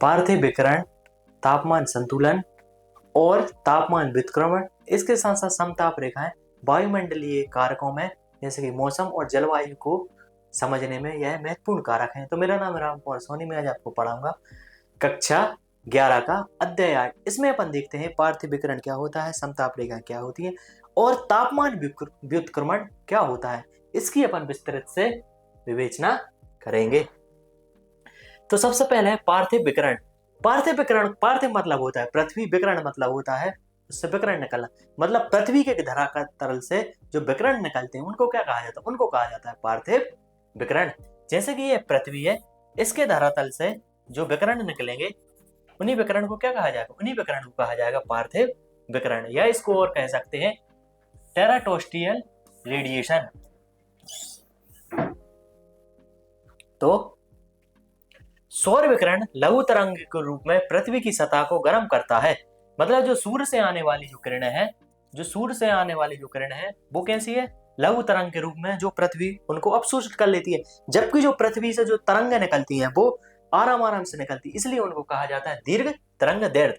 पार्थिव विकिरण, तापमान संतुलन और तापमान व्युत्क्रमण, इसके साथ साथ समताप रेखाएं वायुमंडलीय कारकों में जैसे कि मौसम और जलवायु को समझने में यह महत्वपूर्ण कारक हैं। तो मेरा नाम राम कुमार सोनी, मैं आज आपको पढ़ाऊंगा कक्षा 11 का अध्याय 8। इसमें अपन देखते हैं पार्थिव विकिरण क्या होता है, समताप रेखाएं क्या होती है और तापमान व्युत्क्रमण क्या होता है, इसकी अपन विस्तृत से विवेचना करेंगे। तो सबसे पहले है पार्थिव विकिरण। पार्थिव विकिरण, पार्थिव मतलब होता है पृथ्वी, विकिरण मतलब होता है उससे विकिरण निकलना, मतलब पृथ्वी के धरातल से जो विकिरण निकलते हैं उनको क्या कहा जाता है, उनको कहा जाता है पार्थिव विकिरण। जैसे कि ये पृथ्वी है, इसके धरातल से जो विकिरण निकलेंगे उन्हीं विकिरण को क्या कहा जाएगा, उन्हीं विकिरण को कहा जाएगा पार्थिव विकिरण, या इसको और कह सकते हैं टेराटोस्ट्रियल रेडिएशन। तो सौर विकिरण लघु तरंग के रूप में पृथ्वी की सतह को गर्म करता है, मतलब जो सूर्य से आने वाली जो किरणें हैं, जो सूर्य से आने वाली जो किरणें हैं वो कैसी है, लघु तरंग के रूप में, जो पृथ्वी उनको अवशोषित कर लेती है, जबकि जो पृथ्वी से जो तरंगें निकलती हैं वो आराम आराम से निकलती है, इसलिए उनको कहा जाता है दीर्घ तरंग दैर्ध्य।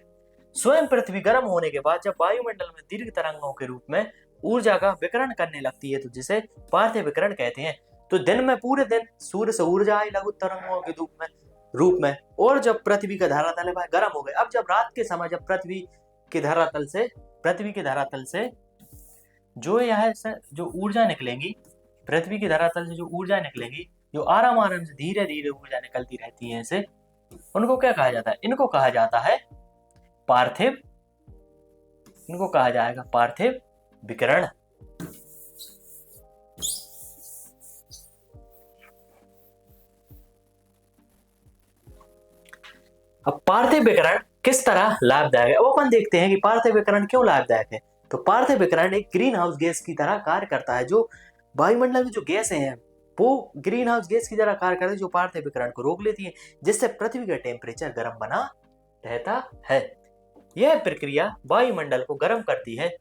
स्वयं पृथ्वी गर्म होने के बाद जब वायुमंडल में दीर्घ तरंगों के रूप में ऊर्जा का विकिरण करने लगती है तो जिसे पार्थिव विकिरण कहते हैं। तो दिन में पूरे दिन सूर्य से ऊर्जा आई लघु तरंगों के रूप में और जब पृथ्वी का धरातल है गर्म हो गए, अब जब रात के समय जब पृथ्वी के धरातल से जो यह जो ऊर्जा निकलेंगी, पृथ्वी के धरातल से जो ऊर्जा निकलेगी, जो आराम आराम से धीरे धीरे ऊर्जा निकलती रहती है, ऐसे उनको क्या कहा जाता है, इनको कहा जाता है पार्थिव, इनको कहा जाएगा पार्थिव विकिरण। अब पार्थिव विकिरण किस तरह लाभदायक है, वो अपन देखते हैं कि पार्थिव विकिरण क्यों लाभदायक है। तो पार्थिव विकिरण एक ग्रीन हाउस गैस की तरह कार्य करता है, जो वायुमंडल में जो गैसें हैं वो ग्रीन हाउस गैस की तरह कार्य करती है, जो पार्थिव विकिरण को रोक लेती है, जिससे पृथ्वी का टेम्परेचर गर्म बना रहता है। यह प्रक्रिया वायुमंडल को गर्म करती है।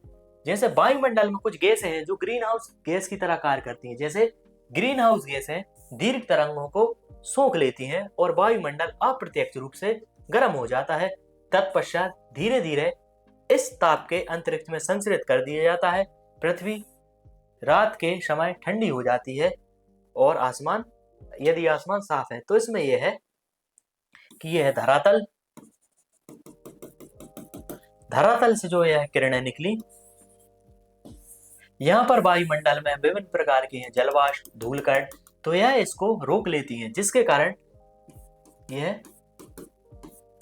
जैसे वायुमंडल में कुछ गैसें हैं जो ग्रीन हाउस गैस की तरह कार्य करती हैं, जैसे ग्रीन हाउस गैसें दीर्घ तरंगों को सोख लेती हैं और वायुमंडल अप्रत्यक्ष रूप से गर्म हो जाता है। तत्पश्चात धीरे धीरे इस ताप के अंतरिक्ष में संचरित कर दिया जाता है। पृथ्वी रात के समय ठंडी हो जाती है और आसमान, यदि आसमान साफ है तो इसमें यह है कि यह धरातल से जो यह किरणें निकली, यहाँ पर वायुमंडल में विभिन्न प्रकार के हैं जलवाष्प, धूलकण, तो यह इसको रोक लेती हैं, जिसके कारण यह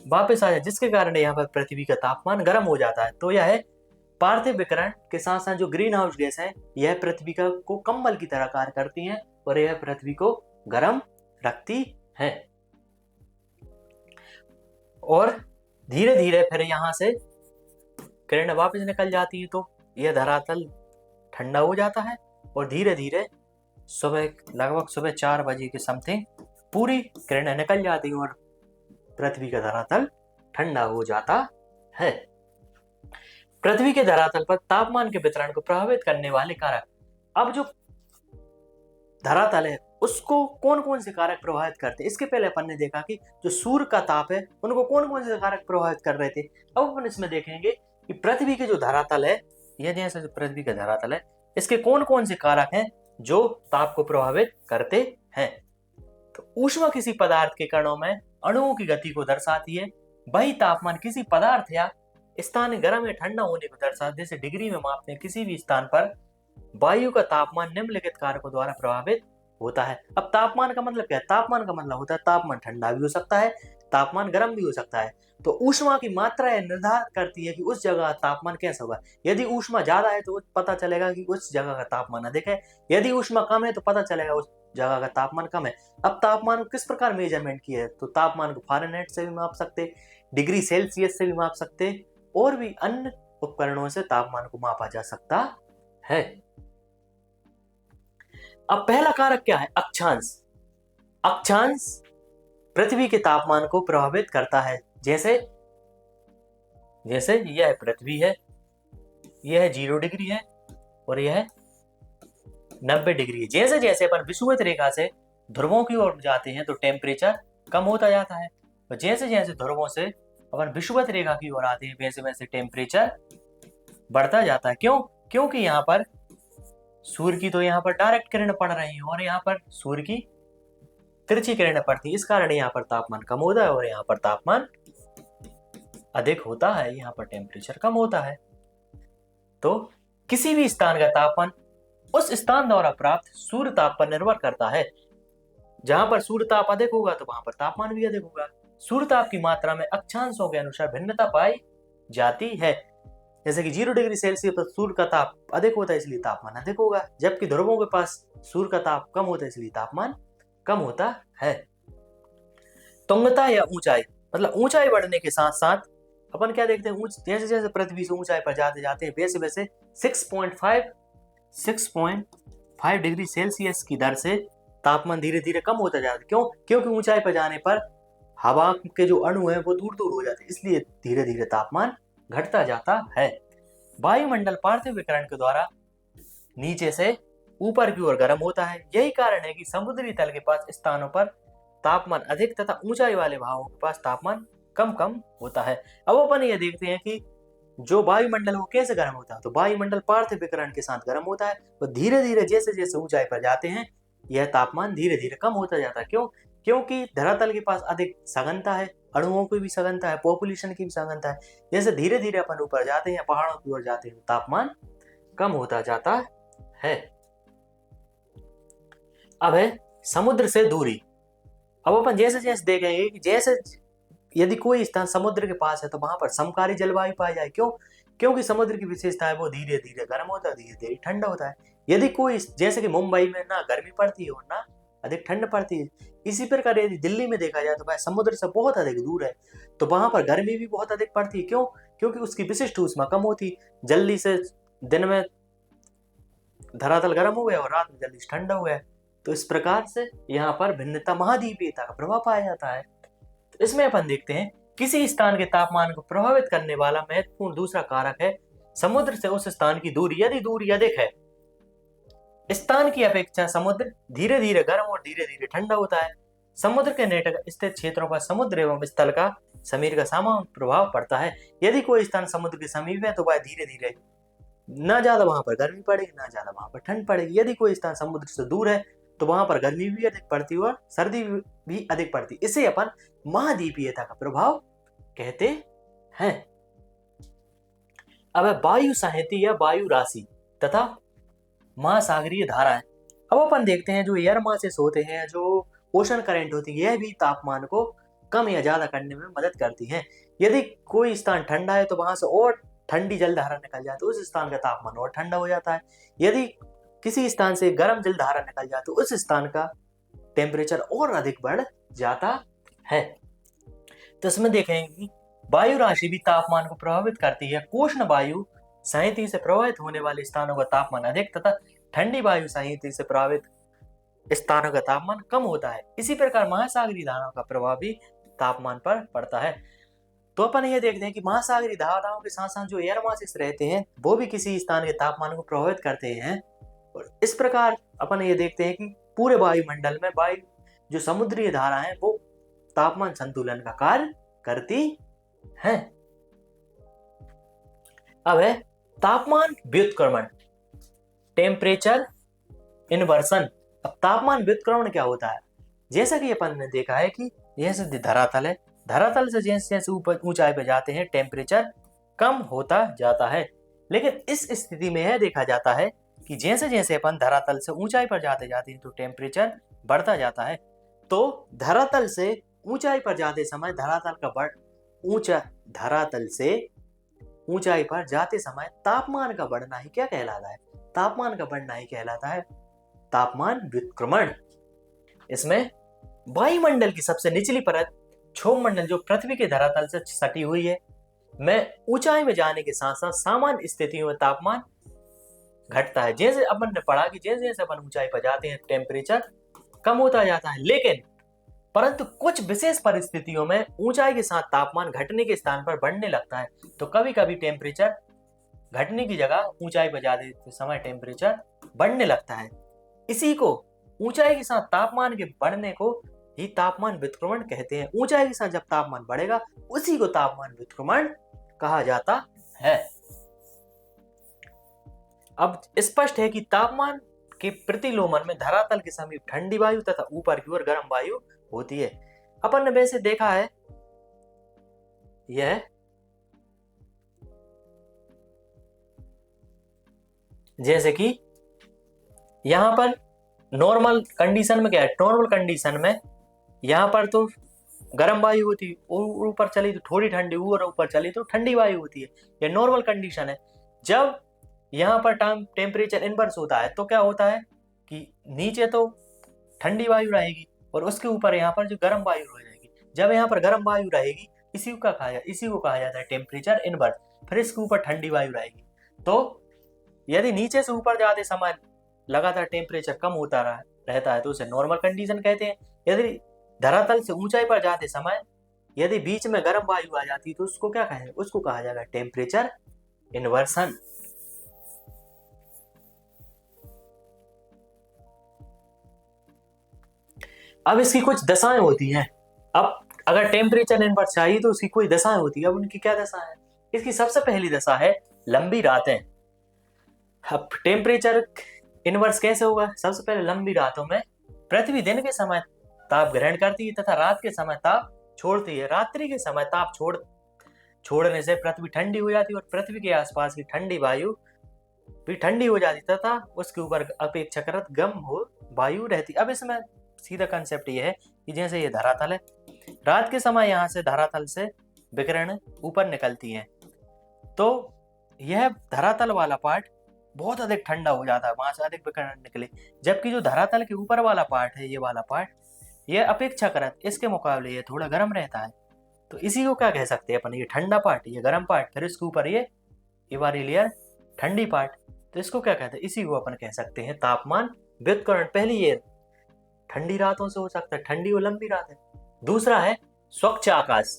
वापस आ जाए, जिसके कारण यहाँ पर पृथ्वी का तापमान गर्म हो जाता है। तो यह पार्थिव विकिरण के साथ साथ जो ग्रीन हाउस गैस है यह पृथ्वी को कंबल की तरह कार्य करती हैं और यह पृथ्वी को गर्म रखती है और धीरे धीरे फिर यहाँ से किरणें वापस निकल जाती है, तो यह धरातल ठंडा हो जाता है और धीरे धीरे लगभग सुबह 4 बजे के समथिंग पूरी किरणें निकल जाती हैं और पृथ्वी का धरातल ठंडा हो जाता है। पृथ्वी के धरातल पर तापमान के वितरण को प्रभावित करने वाले कारक, अब जो धरातल है उसको कौन कौन से कारक प्रभावित करते हैं, इसके पहले अपन ने देखा कि जो सूर्य का ताप है उनको कौन कौन से कारक प्रभावित कर रहे थे। अब अपन इसमें देखेंगे कि पृथ्वी के जो धरातल है, यह जैसे पृथ्वी का धरातल है, इसके कौन कौन से कारक हैं जो ताप को प्रभावित करते हैं। तो ऊष्मा किसी पदार्थ के कणों में अणुओं की गति को दर्शाती है। वही तापमान किसी पदार्थ या स्थान गर्म या ठंडा होने को दर्शाती है। जैसे डिग्री में मापते हैं, किसी भी स्थान पर वायु का तापमान निम्नलिखित कारकों द्वारा प्रभावित होता है। अब तापमान का मतलब क्या है, तापमान का मतलब होता है तापमान ठंडा भी हो सकता है, तापमान गर्म भी हो सकता है। तो ऊष्मा की मात्रा निर्धारित करती है कि उस जगह का तापमान कैसा होगा। यदि ऊष्मा ज्यादा है तो पता चलेगा कि उस जगह का तापमान अधिक है, यदि ऊष्मा कम है तो पता चलेगा उस जगह का तापमान कम है। अब तापमान को किस प्रकार मेजरमेंट किया है, तो तापमान को फारेनहाइट से भी माप सकते, डिग्री सेल्सियस से भी माप सकते और भी अन्य उपकरणों से तापमान को मापा जा सकता है। अब पहला कारक क्या है, अक्षांश। अक्षांश पृथ्वी के तापमान को प्रभावित करता है। जैसे यह पृथ्वी है, यह 0 डिग्री है और यह 90 डिग्री है। जैसे जैसे अपन विषुवत रेखा से ध्रुवों की ओर जाते हैं तो टेम्परेचर कम होता जाता है, और जैसे जैसे ध्रुवों से अपन विषुवत रेखा की ओर आते हैं वैसे वैसे टेम्परेचर बढ़ता जाता है। क्यों? क्योंकि यहाँ पर सूर्य की तो यहाँ पर डायरेक्ट किरण पड़ रही है और यहाँ पर सूर्य की तिरछी किरणें पड़ती है, इस कारण यहाँ पर तापमान कम होता है और यहाँ पर तापमान अधिक होता है, यहाँ पर टेम्परेचर कम होता है। तो किसी भी स्थान का तापमान उस स्थान द्वारा प्राप्त सूर्य ताप पर निर्भर करता है। जहां पर सूर्य ताप अधिक होगा तो वहां पर तापमान भी अधिक होगा। सूर्य ताप की मात्रा में अक्षांशों के अनुसार भिन्नता पाई जाती है। जैसे कि 0 डिग्री सेल्सियस पर सूर्य का ताप अधिक होता है इसलिए तापमान अधिक होगा, जबकि ध्रुवों के पास सूर्य का ताप कम होता है इसलिए तापमान कम होता है। तुंगता या ऊंचाई, मतलब ऊंचाई बढ़ने के साथ साथ अपन क्या देखते हैं, जैसे जैसे पृथ्वी से ऊंचाई पर जाते जाते हैं वैसे वैसे 6.5 डिग्री सेल्सियस की दर से तापमान धीरे धीरे कम होता जाता है। क्यों? क्योंकि ऊंचाई पर जाने पर हवा के जो अणु हैं वो दूर दूर हो जाते हैं, इसलिए धीरे धीरे तापमान घटता जाता है। वायुमंडल पार्थिव विकिरण के द्वारा नीचे से ऊपर की ओर गर्म होता है। यही कारण है कि समुद्री तल के पास स्थानों पर तापमान अधिक तथा ऊंचाई वाले भागों के पास तापमान कम कम होता है। अब अपन ये देखते हैं कि जो वायुमंडल वो कैसे गर्म होता है। तो वायुमंडल पार्थिव विकिरण के साथ गर्म होता है, तो धीरे धीरे जैसे जैसे ऊंचाई पर जाते हैं यह तापमान धीरे धीरे कम होता जाता है। क्यों? क्योंकि धरातल के पास अधिक सघनता है, अणुओं की भी सघनता है, पॉपुलेशन की भी सघनता है। जैसे धीरे धीरे अपन ऊपर जाते हैं, पहाड़ों की ओर जाते हैं, तापमान कम होता जाता है। अब है समुद्र से दूरी। अब अपन जैसे जैसे देखेंगे कि जैसे यदि कोई स्थान समुद्र के पास है तो वहां पर समकारी जलवायु पाई जाए। क्यों? क्योंकि समुद्र की विशेषता है वो धीरे धीरे गर्म होता है, धीरे धीरे ठंडा होता है। यदि कोई, जैसे कि मुंबई में ना गर्मी पड़ती है और ना अधिक ठंड पड़ती है, इसी प्रकार यदि दिल्ली में देखा जाए तो वह समुद्र से बहुत अधिक दूर है, तो वहां पर गर्मी भी बहुत अधिक पड़ती है। क्यों? क्योंकि उसकी विशिष्ट ऊष्मा कम होती, जल्दी से दिन में धरातल गर्म हो गया और रात में जल्दी से ठंडा हो गया। तो इस प्रकार से यहाँ पर भिन्नता महाद्वीपीयता का प्रभाव पाया जाता है। तो इसमें अपन देखते हैं किसी स्थान के तापमान को प्रभावित करने वाला महत्वपूर्ण दूसरा कारक है समुद्र से उस स्थान की दूरी। यदि दूरी अधिक है, स्थान की अपेक्षा समुद्र धीरे धीरे गर्म और धीरे धीरे ठंडा होता है। समुद्र के निकट स्थित क्षेत्रों पर समुद्र एवं स्थल का समीर का समान प्रभाव पड़ता है। यदि कोई स्थान समुद्र के समीप है तो वह धीरे धीरे ना ज्यादा वहां पर गर्मी पड़ेगी, ना ज्यादा वहां पर ठंड पड़ेगी। यदि कोई स्थान समुद्र से दूर है तो वहां पर गर्मी भी अधिक पड़ती है और सर्दी भी अधिक पड़ती है। इसे अपन महाद्वीपीयता का प्रभाव कहते हैं। अब वायु साहित्य या वायु राशि तथा महासागरीय धाराएं। अब अपन देखते हैं जो एयर मासेस होते हैं, जो ओशन करंट होती है, यह भी तापमान को कम या ज्यादा करने में मदद करती हैं। यदि कोई स्थान ठंडा है तो वहां से और ठंडी जलधारा निकल जाती है, उस स्थान का तापमान और ठंडा हो जाता है। यदि किसी स्थान से गर्म जलधारा निकल जाए तो उस स्थान का टेम्परेचर और अधिक बढ़ जाता है। तो इसमें देखेंगे कि वायु राशि भी तापमान को प्रभावित करती है। उष्ण वायु संयंत्र से प्रभावित होने वाले स्थानों का तापमान अधिक तथा ठंडी वायु संयंत्र से प्रभावित स्थानों का तापमान कम होता है। इसी प्रकार महासागरीय धाराओं का प्रभाव भी तापमान पर पड़ता है। तो अपन ये देखते हैं कि महासागरीय धाराओं के साथ साथ जो एयर मासेस रहते हैं वो भी किसी स्थान के तापमान को प्रभावित करते हैं। और इस प्रकार अपन ये देखते हैं कि पूरे वायुमंडल में वायु जो समुद्रीय धारा है वो तापमान संतुलन का कार्य करती है। अब है तापमान व्युत्क्रमण, टेम्परेचर इन्वर्सन। अब तापमान व्युत्क्रमण क्या होता है? जैसा कि अपन ने देखा है कि जैसे धरातल है, धरातल से जैसे जैसे ऊपर ऊंचाई पे जाते हैं टेम्परेचर कम होता जाता है। लेकिन इस स्थिति में यह देखा जाता है कि जैसे जैसे अपन धरातल से ऊंचाई पर जाते जाते हैं तो टेम्परेचर बढ़ता जाता है। तो धरातल से ऊंचाई पर जाते समय धरातल से ऊंचाई पर जाते समय तापमान का बढ़ना ही क्या कहलाता है? तापमान का बढ़ना ही कहलाता है तापमान व्युत्क्रमण। इसमें वायुमंडल की सबसे निचली परत क्षोभमंडल जो पृथ्वी के धरातल से सटी हुई है, में ऊंचाई में जाने के साथ साथ सामान्य स्थितियों में तापमान घटता है। जैसे अपन ने पढ़ा कि जैसे जैसे अपन ऊंचाई पर जाते हैं टेम्परेचर कम होता जाता है, लेकिन परंतु कुछ विशेष परिस्थितियों में ऊंचाई के साथ तापमान घटने के स्थान पर बढ़ने लगता है। तो कभी कभी टेम्परेचर घटने की जगह ऊंचाई पर जाते समय टेम्परेचर बढ़ने लगता है। इसी को ऊंचाई के साथ तापमान के बढ़ने को ही तापमान व्युत्क्रमण कहते हैं। ऊंचाई के साथ जब तापमान बढ़ेगा उसी को तापमान व्युत्क्रमण कहा जाता है। अब स्पष्ट है कि तापमान के प्रतिलोमन में धरातल के समीप ठंडी वायु तथा ऊपर की ओर गर्म वायु होती है। अपन ने वैसे देखा है यह जैसे कि यहां पर नॉर्मल कंडीशन में क्या है, नॉर्मल कंडीशन में यहां पर तो गर्म वायु होती है, ऊपर चली तो थोड़ी ठंडी, और ऊपर चली तो ठंडी वायु होती है। यह नॉर्मल कंडीशन है। जब यहाँ पर टेम्परेचर इनवर्स होता है तो क्या होता है कि नीचे तो ठंडी वायु रहेगी और उसके ऊपर यहाँ पर जो गर्म वायु रहेगी। जब यहाँ पर गर्म वायु रहेगी इसी को कहा जाता है टेम्परेचर इनवर्स। फिर इसके ऊपर ठंडी वायु रहेगी। तो यदि नीचे से ऊपर जाते समय लगातार टेम्परेचर कम होता रहता है तो उसे नॉर्मल कंडीशन कहते हैं। यदि धरातल से ऊंचाई पर जाते समय यदि बीच में गर्म वायु आ जाती तो उसको क्या कहें, उसको कहा जाएगा टेम्परेचर इन्वर्सन। अब इसकी कुछ दशाएं होती हैं। अब अगर टेम्परेचर इनवर्स चाहिए तो उसकी कोई दशाएं होती है। अब उनकी क्या दशा है? इसकी सबसे पहली दशा है लंबी रातें। अब टेम्परेचर इनवर्स कैसे होगा? सबसे पहले लंबी रातों में पृथ्वी दिन के समय ताप ग्रहण करती है तथा रात के समय ताप छोड़ती है। रात्रि के समय ताप छोड़ने से पृथ्वी ठंडी हो जाती है और पृथ्वी के आसपास की ठंडी वायु भी ठंडी हो जाती तथा उसके ऊपर अपेक्षाकृत गर्म वायु रहती। अब इसमें सीधा कंसेप्ट ये है कि जैसे ये धरातल है, रात के समय यहाँ से धरातल से विकिरण ऊपर निकलती है तो यह धरातल वाला पार्ट बहुत अधिक ठंडा हो जाता है, वहां से अधिक विकिरण निकले। जबकि जो धरातल के ऊपर वाला पार्ट है, ये वाला पार्ट, यह अपेक्षाकृत इसके मुकाबले ये थोड़ा गर्म रहता है। तो इसी को क्या कह सकते हैं अपन, ये ठंडा पार्ट, ये गर्म पार्ट, फिर इसके ऊपर ये वाली लेयर ठंडी पार्ट। तो इसको क्या कहते हैं? इसी को अपन कह सकते हैं तापमान व्युत्करण। पहली ये ठंडी रातों से हो सकता है, ठंडी और लंबी रात है। दूसरा है स्वच्छ आकाश।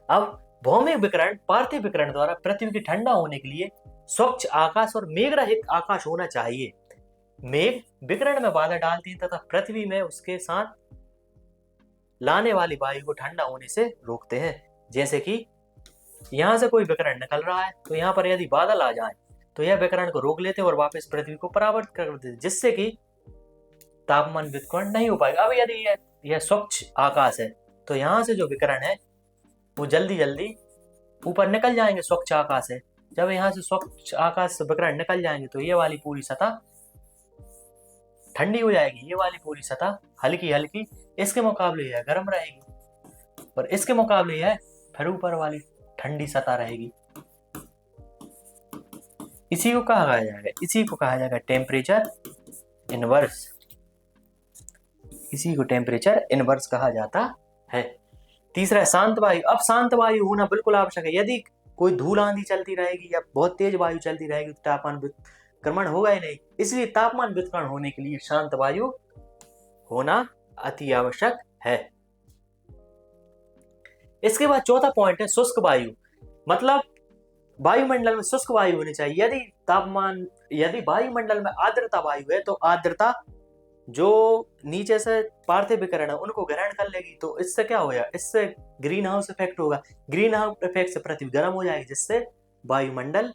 अब भौमिक विकिरण पार्थिव विकिरण द्वारा पृथ्वी की ठंडा होने के लिए स्वच्छ आकाश और मेघ रहित आकाश होना चाहिए। मेघ विकिरण में बाधा डालती है तथा पृथ्वी में उसके साथ लाने वाली वायु को ठंडा होने से रोकते हैं। जैसे कि यहां से कोई विकिरण निकल रहा है तो यहाँ पर यदि बादल आ जाए तो यह विकिरण को रोक लेते और वापस पृथ्वी को परावर्तित कर देते, जिससे कि तापमान व्युत्करण नहीं हो पाएगा। अब यदि यह स्वच्छ आकाश है तो यहाँ से जो विकिरण है वो जल्दी जल्दी ऊपर निकल जाएंगे स्वच्छ आकाश से। जब यहाँ से स्वच्छ आकाश से विकिरण निकल जाएंगे तो ये वाली पूरी सतह ठंडी हो जाएगी, ये वाली पूरी सतह हल्की हल्की इसके मुकाबले यह गर्म रहेगी और इसके मुकाबले यह फिर ऊपर वाली ठंडी सतह रहेगी। इसी को कहा जाएगा टेम्परेचर इनवर्स। इसी को टेम्परेचर इनवर्स कहा जाता है। तीसरा है शांत वायु। अब शांत वायु होना बिल्कुल आवश्यक है। यदि कोई धूल आंधी चलती रहेगी या बहुत तेज वायु चलती रहेगी तो तापमान व्युत्क्रमण होगा ही नहीं। इसलिए तापमान व्युत्क्रमण होने के लिए शांत वायु होना अति आवश्यक है। इसके बाद चौथा पॉइंट है शुष्क वायु। मतलब वायुमंडल में शुष्क वायु होनी चाहिए। यदि वायुमंडल में आर्द्रता वायु है तो आर्द्रता जो नीचे से पार्थिव विकिरण है उनको ग्रहण कर लेगी। तो इससे क्या होगा? इससे ग्रीन हाउस इफेक्ट होगा। ग्रीन हाउस इफेक्ट से पृथ्वी गर्म हो जाएगी, जिससे वायुमंडल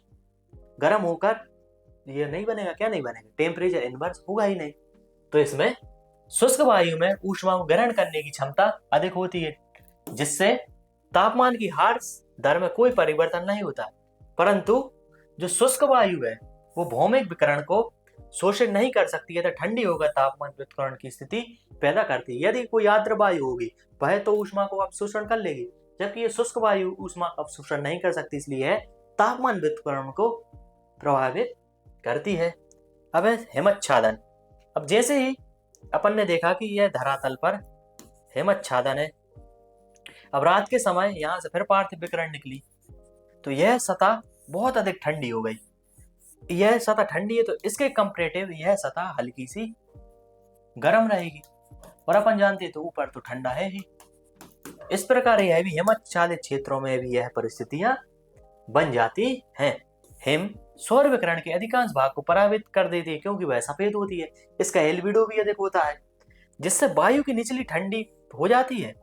गर्म होकर ये नहीं बनेगा। क्या नहीं बनेगा? टेम्परेचर इनवर्स होगा ही नहीं। तो इसमें शुष्क वायु में ऊष्मा को ग्रहण करने की क्षमता अधिक होती है, जिससे तापमान की ह्रास दर में कोई परिवर्तन नहीं होता। परंतु जो शुष्क वायु है वो भौमिक विकिरण को शोषण नहीं कर सकती है तो ठंडी होकर तापमान व्युत्करण की स्थिति पैदा करती है। यदि कोई आर्द्र वायु होगी वह तो ऊष्मा को अवशोषण कर लेगी, जबकि ये शुष्क वायु ऊष्मा का अवशोषण नहीं कर सकती, इसलिए तापमान व्युत्करण को प्रभावित करती है। अब है हिमच्छादन। अब जैसे ही अपन ने देखा कि यह धरातल पर हिमच्छादन है, अब रात के समय यहाँ से फिर पार्थिव विकिरण निकली तो यह सतह बहुत अधिक ठंडी हो गई। यह सतह ठंडी है तो इसके कंपैरेटिव यह सतह हल्की सी गर्म रहेगी और अपन जानते हैं तो ऊपर तो ठंडा है ही। इस प्रकार यह भी हिमच्छादित क्षेत्रों में भी यह परिस्थितियां बन जाती हैं। हिम सौर विकिरण के अधिकांश भाग को परावित कर देती है क्योंकि वह सफेद होती है। इसका एल्बिडो भी अधिक होता है। जिससे वायु की निचली ठंडी हो जाती है,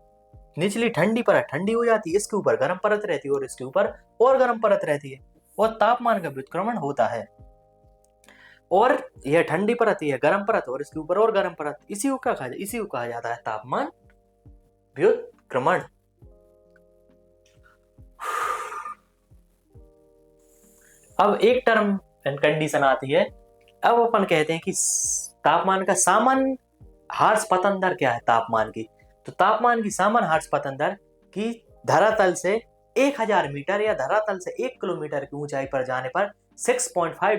निचली ठंडी परत ठंडी हो जाती है, इसके ऊपर गर्म परत रहती है और इसके ऊपर और गर्म परत रहती है और तापमान का व्युत्क्रमण होता है। और यह ठंडी परत, यह गर्म परत और इसके ऊपर और गर्म परत, इसी को कहा जाता है तापमान व्युत्क्रमण। अब एक टर्म एंड कंडीशन आती है। अब अपन कहते हैं कि तापमान का सामान्य हार्स पतन दर क्या है तापमान की। तो तापमान की सामान्य हार्स पतन दर की धरातल से 1000 मीटर या धरातल से 1 किलोमीटर की ऊंचाई पर जाने पर 6.5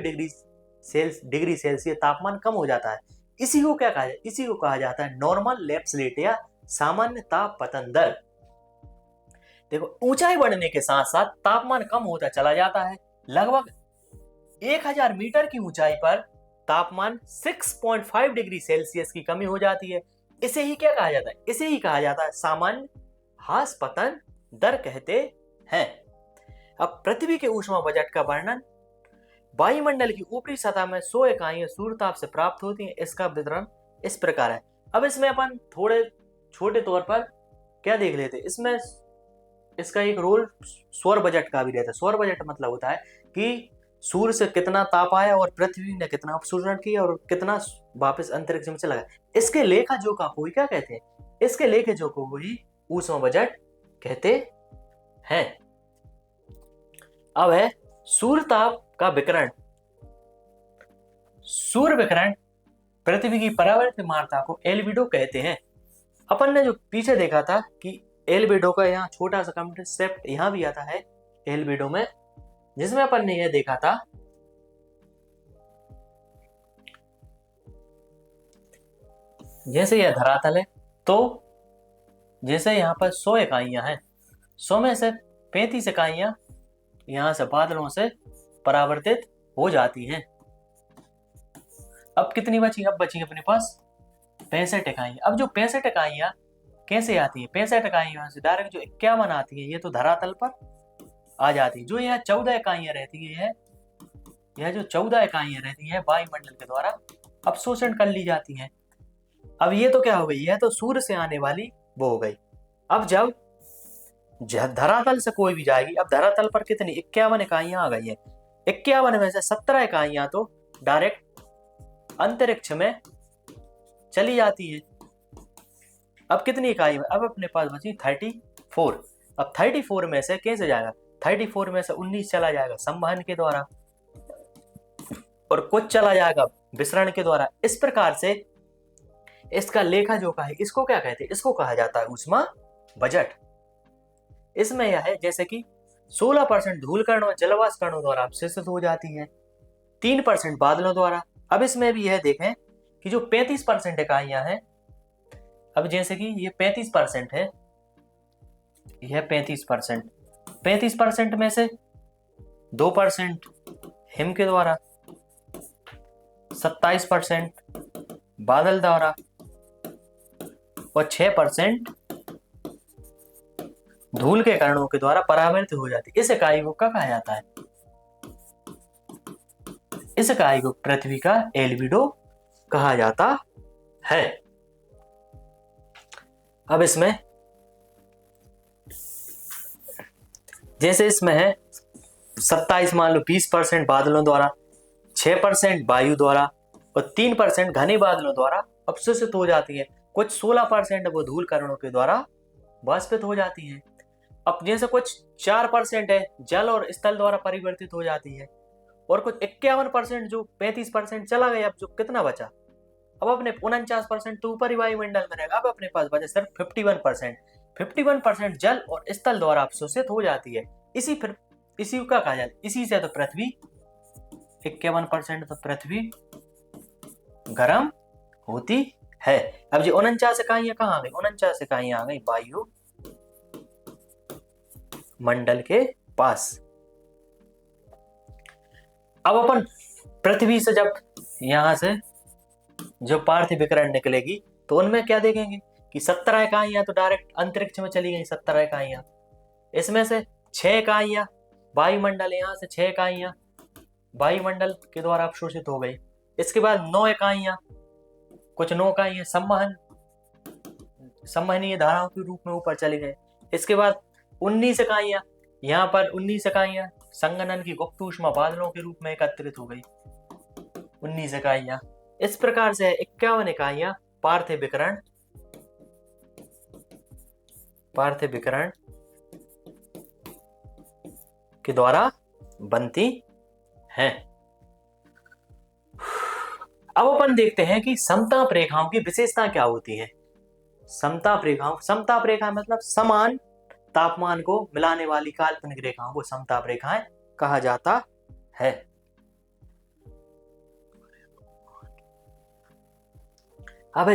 डिग्री सेल्सियस तापमान कम हो जाता है। इसी को क्या कहा जाए, इसी को कहा जाता है नॉर्मल लैप्स रेट या सामान्य ताप पतन दर। देखो, ऊंचाई बढ़ने के साथ साथ तापमान कम होता चला जाता है। लगभग 1000 मीटर की ऊंचाई पर तापमान 6.5 डिग्री सेल्सियस की कमी हो जाती है। इसे ही क्या कहा जाता है, इसे ही कहा जाता है सामान्य ह्रास पतन दर कहते हैं। अब पृथ्वी के ऊष्मा बजट का वर्णन। वायुमंडल की ऊपरी सतह में 100 इकाइयां सूर्यताप से प्राप्त होती हैं। इसका वितरण इस प्रकार है। अब इसमें अपन थोड़े छोटे तौर पर क्या देख लेते, इसमें इसका एक रोल सौर बजट का भी रहता है। सौर बजट मतलब होता है कि सूर्य से कितना ताप आया और पृथ्वी ने कितना अपसूरण किया और कितना वापस अंतरिक्ष में चला गया। इसके लेखा जोखा को ही क्या कहते हैं, इसके लेखा जोखा को ही ऊष्मा बजट कहते हैं। अब है सूर्य ताप का विकिरण। सूर्य विकिरण पृथ्वी की परावर्तित मात्रा को एल्बिडो कहते हैं। अपन ने जो पीछे देखा था कि एल्बिडो का यहाँ छोटा सा कंसेप्ट यहाँ भी आता है एल्बिडो में, जिसमें अपन ने यह देखा था जैसे यह धरातल है, तो जैसे यहाँ पर 100 इकाइयां हैं, 100 में से 35 इकाइयां यहाँ से बादलों से परावर्तित हो जाती हैं। अब कितनी बची, अब बची अपने पास 65 इकाइयां। अब जो 65 इकाइयां कैसे आती है, 65 इकाइयों से डायरेक्ट जो 51 आती है ये तो धरातल पर आ जाती है। जो यहाँ 14 इकाइयां रहती है, यह जो 14 इकाइयां रहती है वायुमंडल के द्वारा अवशोषण कर ली जाती हैं। अब ये तो क्या हो गई, यह तो सूर्य से आने वाली वो हो गई। अब जब धरातल से कोई भी जाएगी, अब धरातल पर कितनी 51 इकाइयां आ गई है। 51 में से 17 इकाइयां तो डायरेक्ट अंतरिक्ष में चली जाती है। अब कितनी इकाई, अब अपने पास बची 34। अब 34 में से कैसे जाएगा, 34 में से 19 चला जाएगा संवहन के द्वारा और कुछ चला जाएगा विसरण के द्वारा। इस प्रकार से इसका लेखा जोखा है, इसको क्या कहते हैं, इसको कहा जाता है ऊष्मा बजट। इसमें यह है जैसे कि 16% धूल कण और जलवाष्प कणों द्वारा अवशोषित हो जाती है, 3% बादलों द्वारा। अब इसमें भी यह देखें कि जो 35% इकाइयां हैं, अब जैसे कि ये 35% है, यह 35% में से 2% हिम के द्वारा, 27% बादल द्वारा और 6% धूल के कणों के द्वारा परावर्तित हो जाती है। इस इकाई को क्या कहा जाता है, इस इकाई को पृथ्वी का एल्बिडो कहा जाता है। अब इसमें जैसे इसमें है 27 मान लो 20% बादलों द्वारा, 6% वायु द्वारा और 3% घने बादलों द्वारा अवशोषित हो जाती है। कुछ 16% वो धूल कणों के द्वारा वाष्पित हो जाती है। अब जैसे कुछ 4% है जल और स्थल द्वारा परिवर्तित हो जाती है और कुछ 51% जो 35% चला गया। अब जो कितना बचा, अब अपने 49% तो ऊपरी वायुमंडल में रहेगा। अब अपने पास बचा सिर्फ 51% जल और स्थल द्वारा अवशोषित हो जाती है। इसी को क्या कहा जाता है, इसी से तो पृथ्वी 51% तो पृथ्वी गर्म होती है। अब जो 49 इकाइयां कहाँ आ गई, 49 इकाइयां आ गई वायु मंडल के पास। अब अपन पृथ्वी से जब यहां से जो पार्थिव विकिरण निकलेगी तो उनमें क्या देखेंगे कि 17 इकाइयां तो डायरेक्ट अंतरिक्ष में चली गई। 17 इकाइयां, इसमें से 6 इकाइयां वायुमंडल, यहां से 6 इकाइयां वायुमंडल के द्वारा अवशोषित हो गई। इसके बाद 9 इकाइयां, कुछ 9 इकाइयां संवहन संवहनीय धाराओं के रूप में ऊपर चले गए। इसके बाद 19 इकाइयां, यहाँ पर 19 इकाइयां संघनन की गुप्त ऊष्मा बादलों के रूप में एकत्रित हो गई, 19 इकाइयां। इस प्रकार से 51 इकाइयां पार्थिवीकरण के द्वारा बनती हैं। अब अपन देखते हैं कि समताप रेखाओं की विशेषता क्या होती है। समताप रेखा मतलब समान तापमान को मिलाने वाली काल्पनिक रेखाओं को समताप रेखाएं कहा जाता है। अब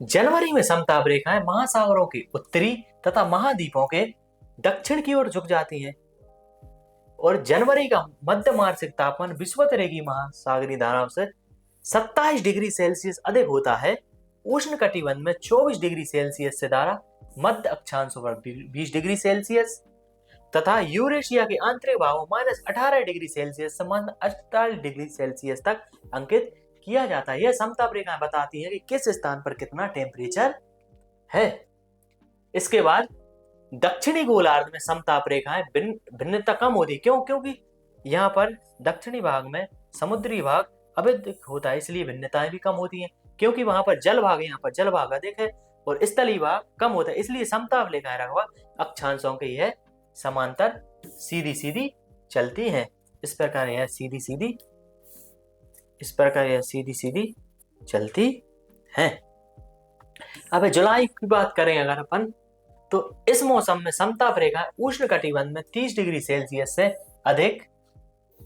जनवरी में समताप रेखाएं महासागरों के उत्तरी तथा महाद्वीपों के दक्षिण की ओर झुक जाती हैं और जनवरी का मध्य वार्षिक तापमान विषुवत रेखीय महासागरीय धाराओं से 27 डिग्री सेल्सियस अधिक होता है। उष्ण कटिबंध में 24 डिग्री सेल्सियस से धारा मध्य अक्षांशों पर 20 डिग्री सेल्सियस तथा यूरेशिया के आंतरिक भागों -18 डिग्री सेल्सियस से -48 डिग्री सेल्सियस तक अंकित किया जाता है। यह समताप रेखाएं बताती हैं कि किस स्थान पर कितना टेम्परेचर है। इसके बाद दक्षिणी गोलार्ध में समताप रेखाएं भिन्नता कम होती है। क्यों? क्योंकि यहाँ पर दक्षिणी भाग में समुद्री भाग अत्यधिक होता है, इसलिए भिन्नताएं भी कम होती हैं। क्योंकि वहां पर जल भाग, यहाँ पर जल भाग अधिक है और स्थलीय भाग कम होता है, इसलिए समताप रेखाएं लगभग अक्षांशों के यह समांतर सीधी सीधी चलती हैं। इस प्रकार यह सीधी सीधी चलती हैं। अब जुलाई की बात करें अगर अपन, तो इस मौसम में समताप रेखा उष्ण कटिबंध में 30 डिग्री सेल्सियस से अधिक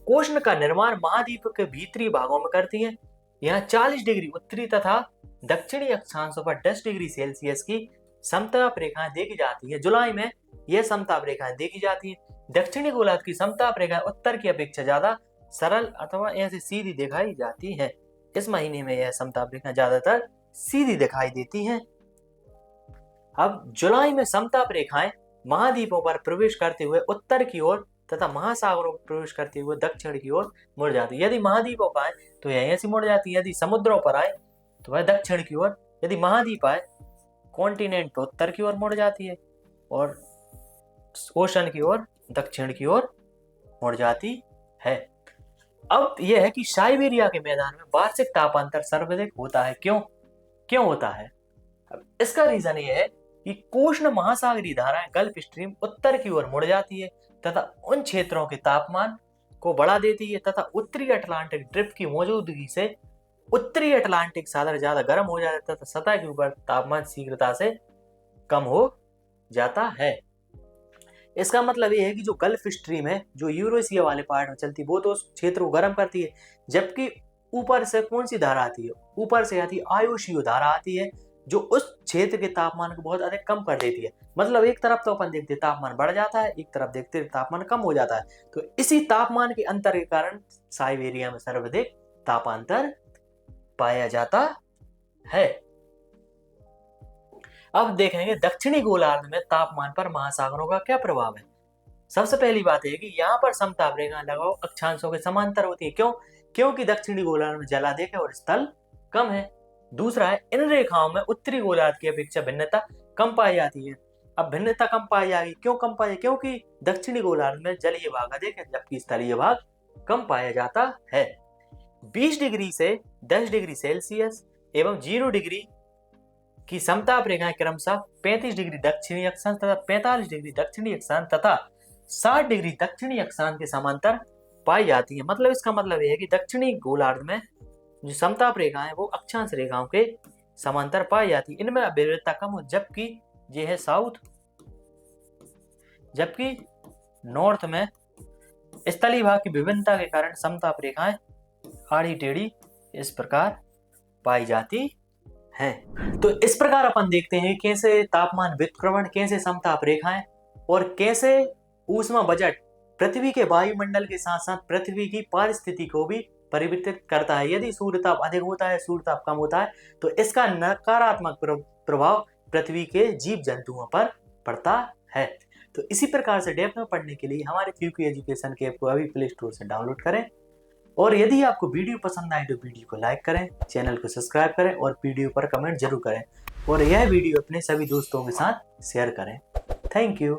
उष्ण का निर्माण महाद्वीप के भीतरी भागों में करती है। यहाँ 40 डिग्री उत्तरी तथा दक्षिणी अक्षांशों पर 10 डिग्री सेल्सियस की समताप रेखाएं देखी जाती है। जुलाई में यह समताप रेखाएं देखी जाती है। दक्षिणी गोलार्ध की समताप रेखाएं उत्तर की अपेक्षा ज्यादा सरल अथवा ऐसे सीधी दिखाई जाती है। इस महीने में यह समताप रेखाएं ज्यादातर सीधी दिखाई देती हैं। अब जुलाई में समताप रेखाएं महाद्वीपों पर प्रवेश करते हुए उत्तर की ओर तथा महासागरों पर प्रवेश करते हुए दक्षिण की ओर मुड़ जाती है। यदि महाद्वीपों पर आए तो यह ऐसी मुड़ जाती है, यदि समुद्रों पर आए तो वह दक्षिण की ओर, यदि महाद्वीप आए कॉन्टिनेंट पर उत्तर की ओर मुड़ जाती है और ओशन की ओर दक्षिण की ओर मुड़ जाती है। अब यह है कि साइबेरिया के मैदान में वार्षिक तापांतर सर्वाधिक होता है। क्यों होता है? अब इसका रीजन यह है कि उष्ण महासागरीय धाराएं गल्फ स्ट्रीम उत्तर की ओर मुड़ जाती है तथा उन क्षेत्रों के तापमान को बढ़ा देती है तथा उत्तरी अटलांटिक ड्रिफ्ट की मौजूदगी से उत्तरी अटलांटिक सागर ज्यादा गर्म हो जाता है तथा सतह के ऊपर तापमान शीघ्रता से कम हो जाता है। इसका मतलब यह है कि जो गल्फ स्ट्रीम है, जो यूरेशिया वाले पार्ट में चलती है, वो तो उस क्षेत्र को गर्म करती है, जबकि ऊपर से कौन सी धारा आती है? ऊपर से आती है आयोशियो धारा आती है, जो उस क्षेत्र के तापमान को बहुत अधिक कम कर देती है। मतलब एक तरफ तो अपन देखते तापमान बढ़ जाता है, एक तरफ देखते तापमान कम हो जाता है। तो इसी तापमान के अंतर के कारण साइबेरिया में सर्वाधिक तापांतर पाया जाता है। अब देखेंगे दक्षिणी गोलार्ध में तापमान पर महासागरों का क्या प्रभाव है। सबसे पहली बात है कि यहाँ पर समताप रेखा लगभग अक्षांशों के समांतर होती है। क्यों? क्योंकि दक्षिणी गोलार्ध में जलाधिक है और स्थल कम है। दूसरा है, इन रेखाओं में उत्तरी गोलार्ध की अपेक्षा भिन्नता कम पाई जाती है। अब भिन्नता कम पाई जाएगी, क्यों कम पाई? क्योंकि दक्षिणी गोलार्ध में जलीय भाग अधिक है जबकि स्थलीय भाग कम पाया जाता है। 20 डिग्री से 10 डिग्री सेल्सियस एवं 0 डिग्री की समताप रेखाएं क्रमशः 35 डिग्री दक्षिणी अक्षांश तथा 45 डिग्री दक्षिणी अक्षांश तथा 60 डिग्री दक्षिणी अक्षांश के समांतर पाई जाती है। मतलब इसका मतलब यह है कि दक्षिणी गोलार्ध में जो समताप रेखाएं वो अक्षांश रेखाओं के समांतर पाई जाती है। इनमें विविधता कम हो, जबकि ये है साउथ, जबकि नॉर्थ में स्थलीय भाग की विभिन्नता के कारण समताप रेखाएं आड़ी टेढ़ी इस प्रकार पाई जाती हैं। तो इस प्रकार अपन देखते हैं कैसे तापमान व्युत्क्रमण, कैसे समताप रेखाएं और कैसे ऊष्मा बजट पृथ्वी के वायुमंडल के साथ साथ पृथ्वी की पारिस्थिति को भी परिवर्तित करता है। यदि सूर्यताप अधिक होता है, सूर्यताप कम होता है, तो इसका नकारात्मक प्रभाव पृथ्वी के जीव जंतुओं पर पड़ता है। तो इसी प्रकार से डेप्थ में पढ़ने के लिए हमारे क्यूक्यू एजुकेशन के ऐप को अभी प्ले स्टोर से डाउनलोड करें और यदि आपको वीडियो पसंद आए तो वीडियो को लाइक करें, चैनल को सब्सक्राइब करें और वीडियो पर कमेंट जरूर करें। और यह वीडियो अपने सभी दोस्तों के साथ शेयर करें। Thank you.